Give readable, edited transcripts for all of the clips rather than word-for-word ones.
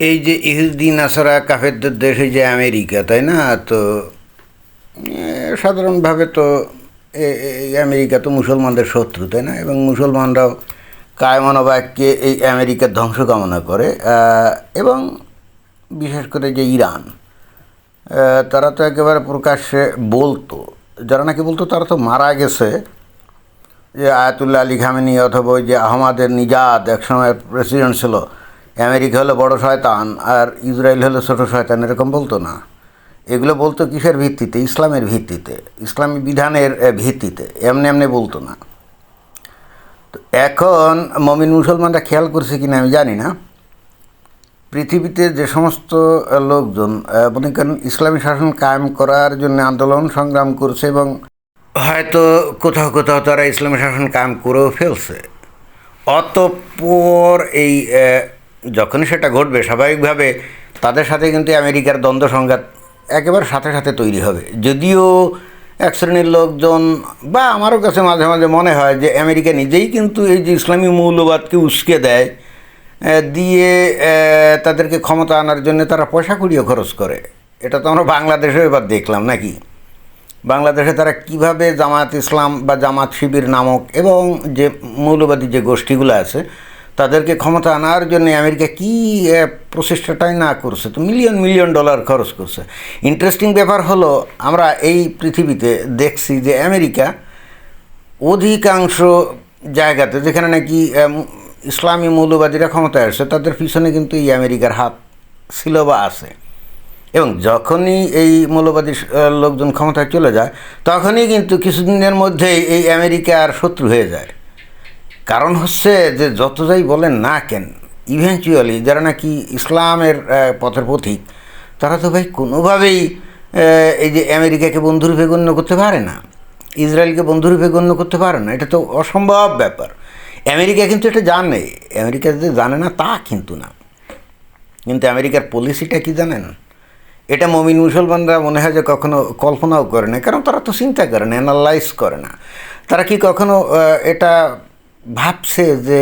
এই যে ইহুদি নাসারা কাফেরদের দেশ এই যে আমেরিকা, তাই না? তো সাধারণভাবে তো এই আমেরিকা তো মুসলমানদের শত্রু, তাই না? এবং মুসলমানরাও কায়মনোবাক্যে এই আমেরিকার ধ্বংস কামনা করে। এবং বিশেষ করে যে ইরান, তারা তো একেবারে প্রকাশ্যে বলতো, যারা নাকি বলতো তারা তো মারা গেছে, যে আয়াতুল্লাহ আলী খামেনি অথবা ওই যে আহমাদের নিজাদ একসময় প্রেসিডেন্ট ছিল, আমেরিকা হলো বড় শয়তান আর ইসরায়েল হলো ছোটো শয়তান, এরকম বলতো না। এগুলো বলতো কিসের ভিত্তিতে? ইসলামের ভিত্তিতে, ইসলামী বিধানের ভিত্তিতে, এমনি এমনি বলতো না। তো এখন মমিন মুসলমানরা খেয়াল করছে কিনা আমি জানি না, পৃথিবীতে যে সমস্ত লোকজন মনে করেন ইসলামী শাসন কায়েম করার জন্য আন্দোলন সংগ্রাম করছে এবং হয়তো কোথাও কোথাও তারা ইসলামী শাসন কায়েম করেও ফেলছে, অতঃপর এই যখনই সেটা ঘটবে স্বাভাবিকভাবে তাদের সাথে কিন্তু আমেরিকার দ্বন্দ্ব সংঘাত একেবারে সাথে সাথে তৈরি হবে। যদিও এক শ্রেণীর লোকজন, বা আমারও কাছে মাঝে মাঝে মনে হয় যে আমেরিকা নিজেই কিন্তু এই যে ইসলামী মৌলবাদকে উস্কে দেয়, দিয়ে তাদেরকে ক্ষমতা আনার জন্য তারা পয়সা কুড়িয়ে খরচ করে। এটা তো আমরা বাংলাদেশেও এবার দেখলাম নাকি, বাংলাদেশে তারা কিভাবে জামায়াত ইসলাম বা জামাত শিবির নামক এবং যে মৌলবাদী যে গোষ্ঠীগুলো আছে তাদেরকে ক্ষমতা আনার জন্য আমেরিকা কী প্রচেষ্টাটাই না করছে, তো মিলিয়ন মিলিয়ন ডলার খরচ করছে। ইন্টারেস্টিং ব্যাপার হলো, আমরা এই পৃথিবীতে দেখছি যে আমেরিকা অধিকাংশ জায়গাতে যেখানে নাকি ইসলামী মৌলবাদীরা ক্ষমতায় আসছে তাদের পিছনে কিন্তু এই আমেরিকার হাত ছিল বা আছে। এবং যখনই এই মৌলবাদী লোকজন ক্ষমতায় চলে যায় তখনই কিন্তু কিছুদিনের মধ্যেই এই আমেরিকার শত্রু হয়ে যায়। কারণ হচ্ছে যে যত যাই বলেন না কেন, ইভেনচুয়ালি যারা নাকি ইসলামের পথের পথিক তারা তো ভাই কোনোভাবেই এই যে আমেরিকাকে বন্ধুরূপে গণ্য করতে পারে না, ইসরায়েলকে বন্ধুরূপে গণ্য করতে পারে না। এটা তো অসম্ভব ব্যাপার। আমেরিকা কিন্তু এটা জানে, আমেরিকা যে জানে না তা কিন্তু না, কিন্তু আমেরিকার পলিসিটা কি জানেন? এটা মমিন মুসলমানরা মনে হয় যে কখনো কল্পনাও করে না, কারণ তারা তো চিন্তা করে না, অ্যানালাইজ করে না। তারা কি কখনো এটা ভাবছে যে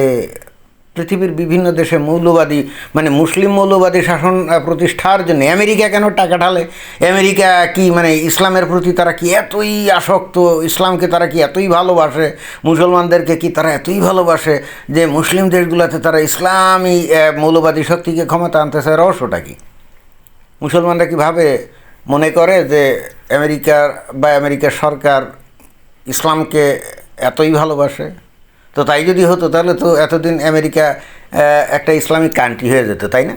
পৃথিবীর বিভিন্ন দেশে মৌলবাদী মানে মুসলিম মৌলবাদী শাসন প্রতিষ্ঠার জন্য আমেরিকা কেন টাকা ঢালে? আমেরিকা কি মানে ইসলামের প্রতি তারা কি এতই আসক্ত, ইসলামকে তারা কি এতই ভালোবাসে, মুসলমানদেরকে কি তারা এতই ভালোবাসে যে মুসলিম দেশগুলোতে তারা ইসলামী মৌলবাদী শক্তিকে ক্ষমতা আনতে চায়? রহস্যটা কি? মুসলমানরা কীভাবে মনে করে যে আমেরিকার বা আমেরিকার সরকার ইসলামকে এতই ভালোবাসে? তো তাই যদি হতো তাহলে তো এতদিন আমেরিকা একটা ইসলামিক কান্ট্রি হয়ে যেত, তাই না?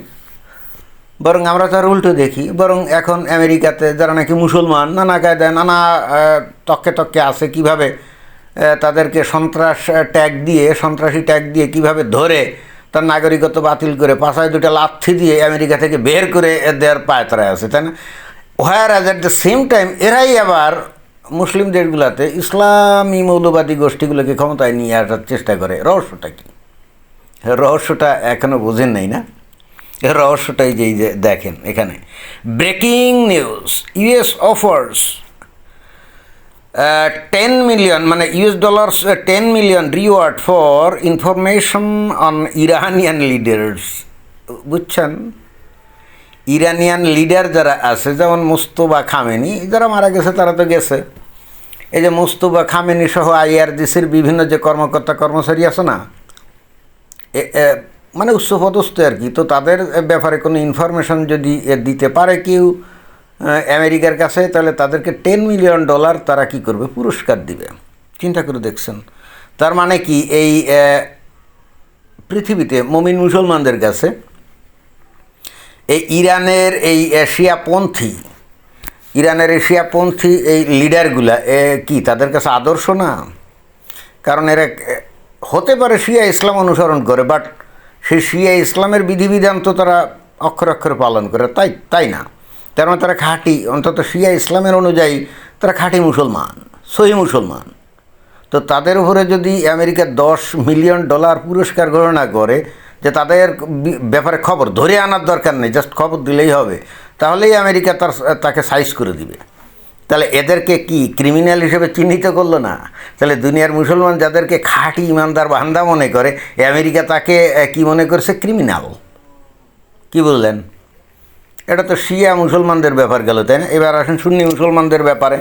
বরং আমরা তার উল্টো দেখি, বরং এখন আমেরিকাতে যারা নাকি মুসলমান নানা কায়দায় নানা তককে তককে আছে, কিভাবে তাদেরকে সন্ত্রাসী ট্যাগ দিয়ে কিভাবে ধরে তার নাগরিকত্ব বাতিল করে পাছায় দুটা লাথি দিয়ে আমেরিকা থেকে বের করে দেওয়ার পায়তারায় আছে, তাই না? Whereas at the same time এরাই আবার মুসলিম দেশগুলোতে ইসলামী মৌলবাদী গোষ্ঠীগুলোকে ক্ষমতায় নিয়ে আসার চেষ্টা করে। রহস্যটা কি? রহস্যটা এখনও বোঝেন নাই না? রহস্যটাই যেই যে দেখেন এখানে breaking news, US offers 10 million মানে US dollars 10 million reward for information on Iranian leaders. বুঝছেন, ইরানিয়ান লিডার যারা আছে, যেমন মুস্তফা খামেনি, যারা মারা গেছে তারা তো গেছে, এই যে মুস্তফা খামেনি সহ আইআরজিসির বিভিন্ন যে কর্মকর্তা কর্মচারী আছে না, মানে উচ্চপদস্থ আর কি, তো তাদের ব্যাপারে কোনো ইনফরমেশন যদি দিতে পারে কেউ আমেরিকার কাছে, তাহলে তাদেরকে 10 মিলিয়ন ডলার তারা কি করবে? পুরস্কার দিবে। চিন্তা করে দেখছেন? তার মানে কি এই পৃথিবীতে মমিন মুসলমানদের কাছে এই ইরানের এই শিয়াপন্থী এই লিডারগুলা কি তাদের কাছে আদর্শ না? কারণ এরা হতে পারে শিয়া ইসলাম অনুসরণ করে, বাট সেই শিয়া ইসলামের বিধিবিধান তো তারা অক্ষরে অক্ষরে পালন করে, তাই না? তার মানে তারা খাঁটি, অন্তত শিয়া ইসলামের অনুযায়ী তারা খাঁটি মুসলমান, সহি মুসলমান। তো তাদের উপরে যদি আমেরিকা 10 মিলিয়ন ডলার পুরস্কার ঘোষণা করে যে তাদের ব্যাপারে খবর ধরে আনার দরকার নেই, জাস্ট খবর দিলেই হবে, তাহলেই আমেরিকা তাকে সাইজ করে দিবে। তাহলে এদেরকে কি ক্রিমিনাল হিসেবে চিহ্নিত করলো না? তাহলে দুনিয়ার মুসলমান যাদেরকে খাঁটি ইমানদার বান্দা মনে করে, আমেরিকা তাকে কি মনে করছে? ক্রিমিনাল। কি বললেন? এটা তো শিয়া মুসলমানদের ব্যাপার গেল, তাই না? এবার আসেন সুন্নি মুসলমানদের ব্যাপারে।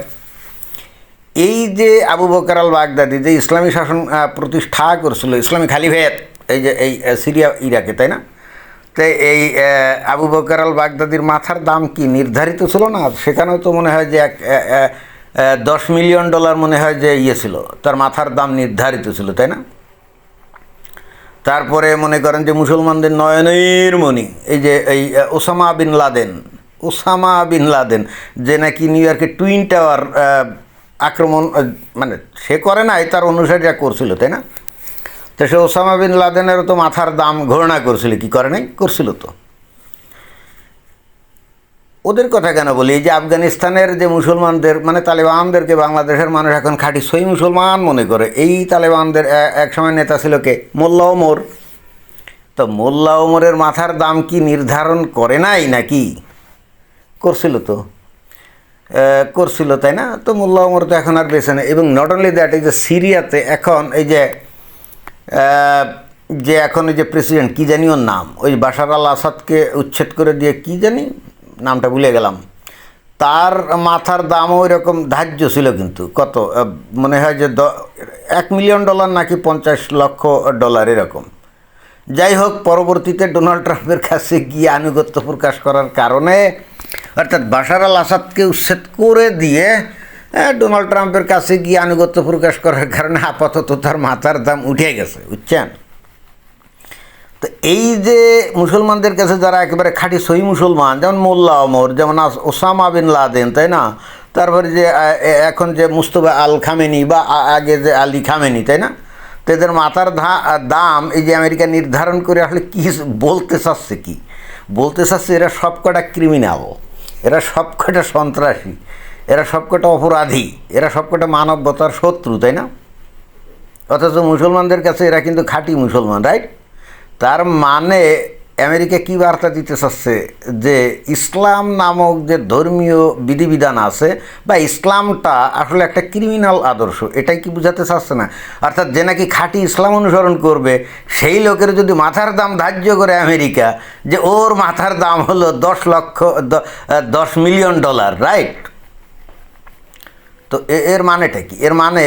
এই যে আবু বকর আল বাগদাদি যে ইসলামী শাসন প্রতিষ্ঠা করছিল, ইসলামী খালিফাত, এই যে এই সিরিয়া ইরাকে, তাই না? তো এই আবু বকর আল বাগদাদির মাথার দাম কি নির্ধারিত ছিল না? সেখানেও তো মনে হয় যে $10 মিলিয়ন মনে হয় যে ছিল, তার মাথার দাম নির্ধারিত ছিল, তাই না? তারপরে মনে করেন যে মুসলমানদের নয়নের মণি এই যে এই ওসামা বিন লাদেন যে নাকি নিউ ইয়র্কের টুইন টাওয়ার আক্রমণ, মানে সে করে নাই, তার অনুসারীরা করছিল, তাই না? তো সে ওসামা বিন লাদেনেরও তো মাথার দাম ঘোষণা করছিল, কি করে নাই? করছিল তো। ওদের কথা কেন বলি? এই যে আফগানিস্তানের যে মুসলমানদের, মানে তালেবানদেরকে বাংলাদেশের মানুষ এখন খাঁটি সই মুসলমান মনে করে। এই তালেবানদের একসময় নেতা ছিল কে? মোল্লা ওমর। তো মোল্লা ওমরের মাথার দাম কি নির্ধারণ করে নাই নাকি? করছিল তো, করছিল, তাই না? তো মোল্লা ওমর তো এখন আর বেছে নেই। এবং নট অনলি দ্যাট, এই যে সিরিয়াতে এখন এই যে এখন ওই যে প্রেসিডেন্ট, কী জানি ওর নাম, ওই বাশার আল আসাদকে উচ্ছেদ করে দিয়ে কী জানি নামটা ভুলে গেলাম, তার মাথার দামও ওই রকম ধার্য ছিল, কিন্তু কত মনে হয় যে $1 মিলিয়ন নাকি $50 লক্ষ এরকম। যাই হোক, পরবর্তীতে ডোনাল্ড ট্রাম্পের কাছে গিয়ে আনুগত্য প্রকাশ করার কারণে, অর্থাৎ বাশার আল আসাদকে উচ্ছেদ করে দিয়ে ডোনাল্ড ট্রাম্পের কাছে গিয়ে আনুগত্য প্রকাশ করার কারণে আপাতত তার মাথার দাম উঠে গেছে, বুঝছেন? তো এই যে মুসলমানদের কাছে যারা একেবারে খাঁটি সহি মুসলমান, যেমন মোল্লা ওমর, যেমন ওসামা বিন লাদেন, তাই না? তারপরে যে এখন যে মুস্তফা আল খামেনি বা আগে যে আলী খামেনি, তাই না? তো এদের মাথার দাম এই যে আমেরিকা নির্ধারণ করে আসলে কী বলতে চাচ্ছে? কি বলতে চাচ্ছে? এরা সবকটা ক্রিমিনাল, এরা সবকটা সন্ত্রাসী, এরা সবকটা অপরাধী, এরা সবকটা মানবতার শত্রু, তাই না? অথচ মুসলমানদের কাছে এরা কিন্তু খাঁটি মুসলমান, রাইট? তার মানে আমেরিকা কী বার্তা দিতে চাচ্ছে? যে ইসলাম নামক যে ধর্মীয় বিধিবিধান আছে বা ইসলামটা আসলে একটা ক্রিমিনাল আদর্শ, এটাই কি বুঝাতে চাচ্ছে না? অর্থাৎ যে নাকি খাঁটি ইসলাম অনুসরণ করবে সেই লোকের যদি মাথার দাম ধার্য করে আমেরিকা, যে ওর মাথার দাম হলো $10 মিলিয়ন, রাইট? তো এর মানেটা কি? এর মানে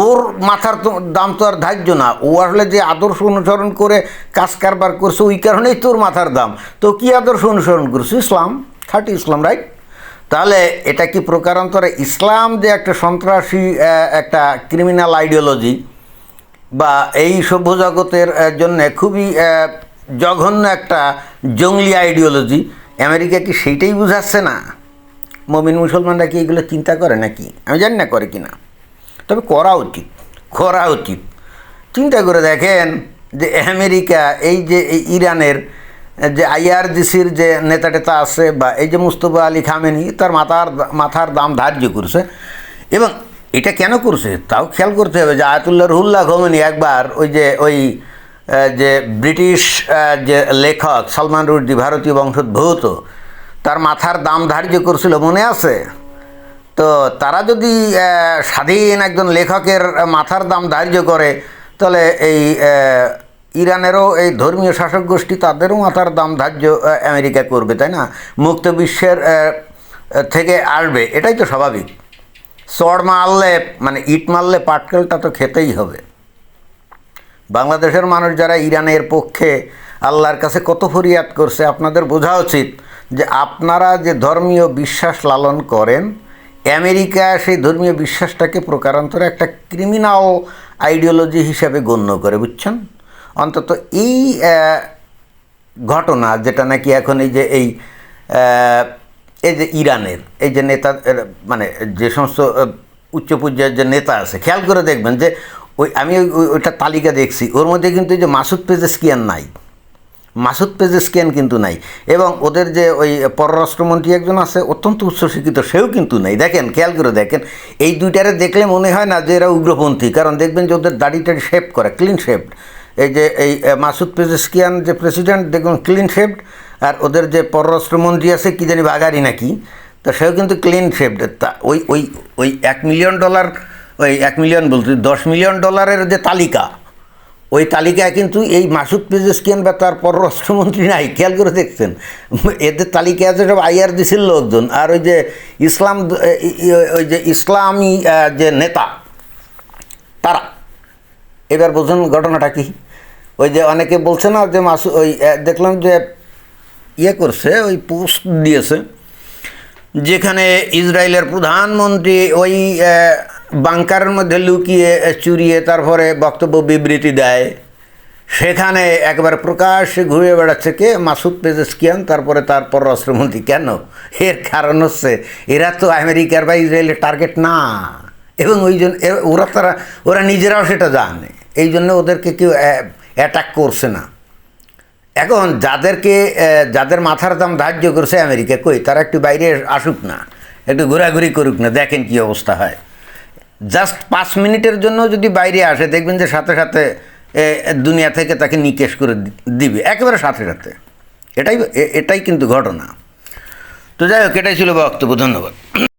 ওর মাথার দাম তো আর ধার্য না, ও আসলে যে আদর্শ অনুসরণ করে কাজ কারবার করছে ওই কারণেই তোর মাথার দাম। তো কী আদর্শ অনুসরণ করছে? ইসলাম, খাঁটি ইসলাম, রাইট? তাহলে এটা কি প্রকারান্তরে ইসলাম যে একটা সন্ত্রাসী, একটা ক্রিমিনাল আইডিওলজি বা এই সভ্য জগতের জন্যে খুবই জঘন্য একটা জঙ্গলি আইডিওলজি, আমেরিকা কি সেইটাই বুঝাচ্ছে না? মুমিন মুসলমানরা কি এইগুলো চিন্তা করে নাকি? আমি জানি না করে কি না, তবে করা উচিত। চিন্তা করে দেখেন যে আমেরিকা এই যে ইরানের যে IRGCর যে নেতা টেতা আছে, বা এই যে মুস্তফা আলী খামেনি, তার মাথার দাম ধার্য করছে। এবং এটা কেন করছে তাও খেয়াল করতে হবে যে আয়াতুল্লাহ রুহুল্লাহ খোমেনি একবার ওই যে ব্রিটিশ যে লেখক সালমান রুশদি, ভারতীয় বংশোদ্ভূত, তার মাথার দাম ধার্য করছিল, মনে আছে? তো তারা যদি স্বাধীন একজন লেখকের মাথার দাম ধার্য করে, তাহলে এই ইরানেরও এই ধর্মীয় শাসক গোষ্ঠী, তাদেরও মাথার দাম ধার্য আমেরিকা করবে, তাই না? মুক্ত বিশ্বের থেকে আসবে, এটাই তো স্বাভাবিক। চড় মারলে, মানে ইট মারলে পাটকেলটা তো খেতেই হবে। বাংলাদেশের মানুষ যারা ইরানের পক্ষে আল্লাহর কাছে কত ফরিয়াদ করছে, আপনাদের বোঝা উচিত যে আপনারা যে ধর্মীয় বিশ্বাস লালন করেন, আমেরিকা সেই ধর্মীয় বিশ্বাসটাকে প্রকারান্তরে একটা ক্রিমিনাল আইডিওলজি হিসাবে গণ্য করে, বুঝছেন? অন্তত এই ঘটনা যেটা নাকি এখন এই যে ইরানের এই যে নেতা, মানে যে সমস্ত উচ্চ পর্যায়ের যে নেতা আছে, খেয়াল করে দেখবেন যে আমি ওইটা তালিকা দেখছি, ওর মধ্যে কিন্তু এই যে মাসুদ পেজেশকিয়ান নাই, মাসুদ পেজেশকিয়ান কিন্তু নাই। এবং ওদের যে ওই পররাষ্ট্রমন্ত্রী একজন আছে অত্যন্ত উচ্চশিক্ষিত, সেও কিন্তু নাই। দেখেন, খেয়াল করে দেখেন, এই দুইটারে দেখলে মনে হয় না যে এরা উগ্রপন্থী, কারণ দেখবেন যে ওদের দাড়িটাড়ি শেভ করা, ক্লিন শেভড। এই যে এই মাসুদ পেজেশকিয়ান যে প্রেসিডেন্ট, দেখুন ক্লিন শেভড। আর ওদের যে পররাষ্ট্রমন্ত্রী আছে কি জানি বাগারি নাকি, তা সেও কিন্তু ক্লিন শেভড। তা ওই $1 মিলিয়ন, ওই $1 মিলিয়ন বলতে $10 মিলিয়ন যে তালিকা, ওই তালিকায় কিন্তু এই মাসুদ পেজেশকিয়ান বা তার পররাষ্ট্রমন্ত্রী নাই, খেয়াল করে দেখছেন। এদের তালিকায় আছে সব IRGCর লোকজন, আর ওই যে ওই যে ইসলামী যে নেতা তারা। এবার বোঝুন ঘটনাটা কি। ওই যে অনেকে বলছে না যে ওই দেখলাম যে করছে, ওই পোস্ট দিয়েছে যেখানে ইসরায়েলের প্রধানমন্ত্রী ওই বাংকারের মধ্যে লুকিয়ে চুরিয়ে তারপরে বক্তব্য বিবৃতি দেয়, সেখানে একবার প্রকাশ্যে ঘুরে বেড়াচ্ছে কে, মাসুদ পেজেশকিয়ান, তারপরে তার পররাষ্ট্রমন্ত্রী। কেন? এর কারণ হচ্ছে এরা তো আমেরিকার বা ইসরায়েলের টার্গেট না, এবং ওই জন্য ওরা নিজেরাও সেটা জানে, এই জন্য ওদেরকে কেউ অ্যাটাক করছে না। এখন যাদের মাথার দাম ধার্য করছে আমেরিকা, কই তারা একটু বাইরে আসুক না, একটু ঘোরাঘুরি করুক না, দেখেন কি অবস্থা হয়। জাস্ট 5 মিনিটের জন্য যদি বাইরে আসে, দেখবেন যে সাথে সাথে দুনিয়া থেকে তাকে নিকেশ করে দিবে, একেবারে সাথে সাথে। এটাই কিন্তু ঘটনা। তো যাই হোক, এটাই ছিল বক্তব্য। ধন্যবাদ।